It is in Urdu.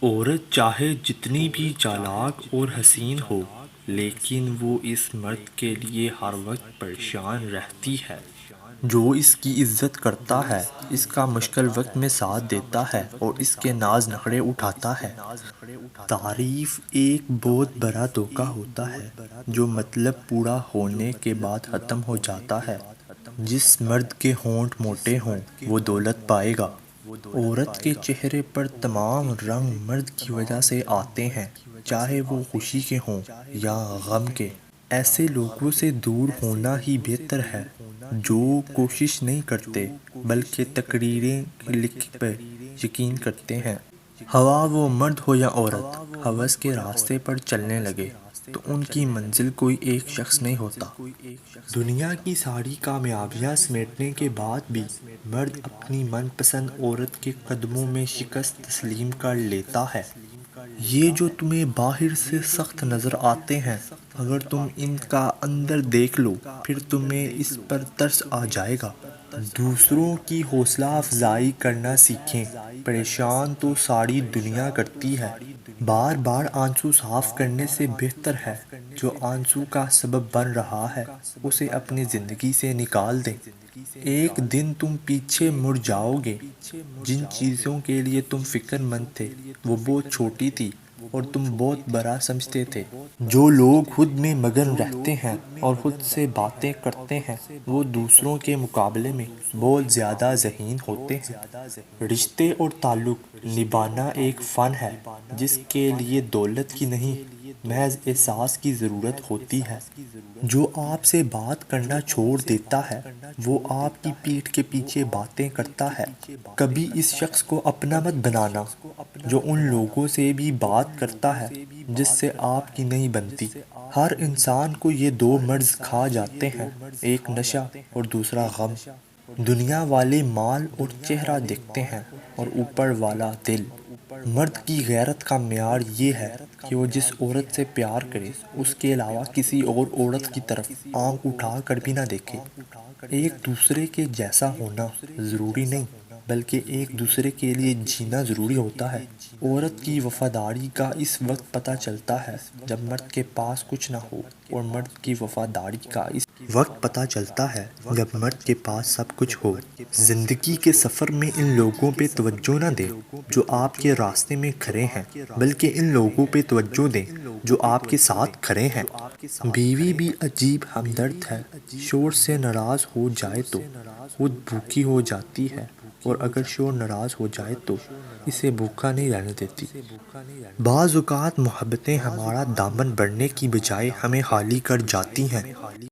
عورت چاہے جتنی بھی چالاک اور حسین ہو، لیکن وہ اس مرد کے لیے ہر وقت پریشان رہتی ہے جو اس کی عزت کرتا ہے، اس کا مشکل وقت میں ساتھ دیتا ہے اور اس کے ناز نخرے اٹھاتا ہے۔ تعریف ایک بہت بڑا دھوکہ ہوتا ہے جو مطلب پورا ہونے کے بعد ختم ہو جاتا ہے۔ جس مرد کے ہونٹ موٹے ہوں وہ دولت پائے گا۔ عورت کے چہرے پر تمام رنگ مرد کی وجہ سے آتے ہیں، چاہے وہ خوشی کے ہوں یا غم کے۔ ایسے لوگوں سے دور ہونا ہی بہتر ہے جو کوشش نہیں کرتے بلکہ تقریریں لکھ پر یقین کرتے ہیں۔ خواہ وہ مرد ہو یا عورت، ہوس کے راستے پر چلنے لگے تو ان کی منزل کوئی ایک شخص نہیں ہوتا۔ دنیا کی ساری کامیابیاں سمیٹنے کے بعد بھی مرد اپنی من پسند عورت کے قدموں میں شکست تسلیم کر لیتا ہے۔ یہ جو تمہیں باہر سے سخت نظر آتے ہیں، اگر تم ان کا اندر دیکھ لو پھر تمہیں اس پر ترس آ جائے گا۔ دوسروں کی حوصلہ افزائی کرنا سیکھیں۔ پریشان تو ساری دنیا کرتی ہے۔ بار بار آنسو صاف کرنے سے بہتر ہے جو آنسو کا سبب بن رہا ہے اسے اپنی زندگی سے نکال دیں۔ ایک دن تم پیچھے مڑ جاؤ گے۔ جن چیزوں کے لیے تم فکر مند تھے وہ بہت چھوٹی تھی اور تم بہت بڑا سمجھتے تھے۔ جو لوگ خود میں مگن رہتے ہیں اور خود سے باتیں کرتے ہیں وہ دوسروں کے مقابلے میں بہت زیادہ ذہین ہوتے ہیں۔ رشتے اور تعلق نبھانا ایک فن ہے جس کے لیے دولت کی نہیں، محض احساس کی ضرورت ہوتی ہے۔ جو آپ سے بات کرنا چھوڑ دیتا ہے وہ آپ کی پیٹھ کے پیچھے باتیں کرتا ہے۔ کبھی اس شخص کو اپنا مت بنانا جو ان لوگوں سے بھی بات کرتا ہے جس سے آپ کی نہیں بنتی۔ ہر انسان کو یہ دو مرض کھا جاتے ہیں، ایک نشہ اور دوسرا غم۔ دنیا والے مال اور چہرہ دیکھتے ہیں اور اوپر والا دل۔ مرد کی غیرت کا معیار یہ ہے کہ وہ جس عورت سے پیار کرے اس کے علاوہ کسی اور عورت کی طرف آنکھ اٹھا کر بھی نہ دیکھے۔ ایک دوسرے کے جیسا ہونا ضروری نہیں بلکہ ایک دوسرے کے لیے جینا ضروری ہوتا ہے۔ عورت کی وفاداری کا اس وقت پتہ چلتا ہے جب مرد کے پاس کچھ نہ ہو اور مرد کی وفاداری کا اس وقت پتہ چلتا ہے جب مرد کے پاس سب کچھ ہو۔ زندگی کے سفر میں ان لوگوں پہ توجہ نہ دیں جو آپ کے راستے میں کھڑے ہیں بلکہ ان لوگوں پہ توجہ دیں جو آپ کے ساتھ کھڑے ہیں۔ بیوی بھی عجیب ہمدرد ہے، شوہر سے ناراض ہو جائے تو خود بھوکی ہو جاتی ہے اور اگر شوہر ناراض ہو جائے تو اسے بھوکا نہیں رہنے دیتی۔ بعض اوقات محبتیں ہمارا دامن بڑھنے کی بجائے ہمیں خالی کر جاتی ہیں۔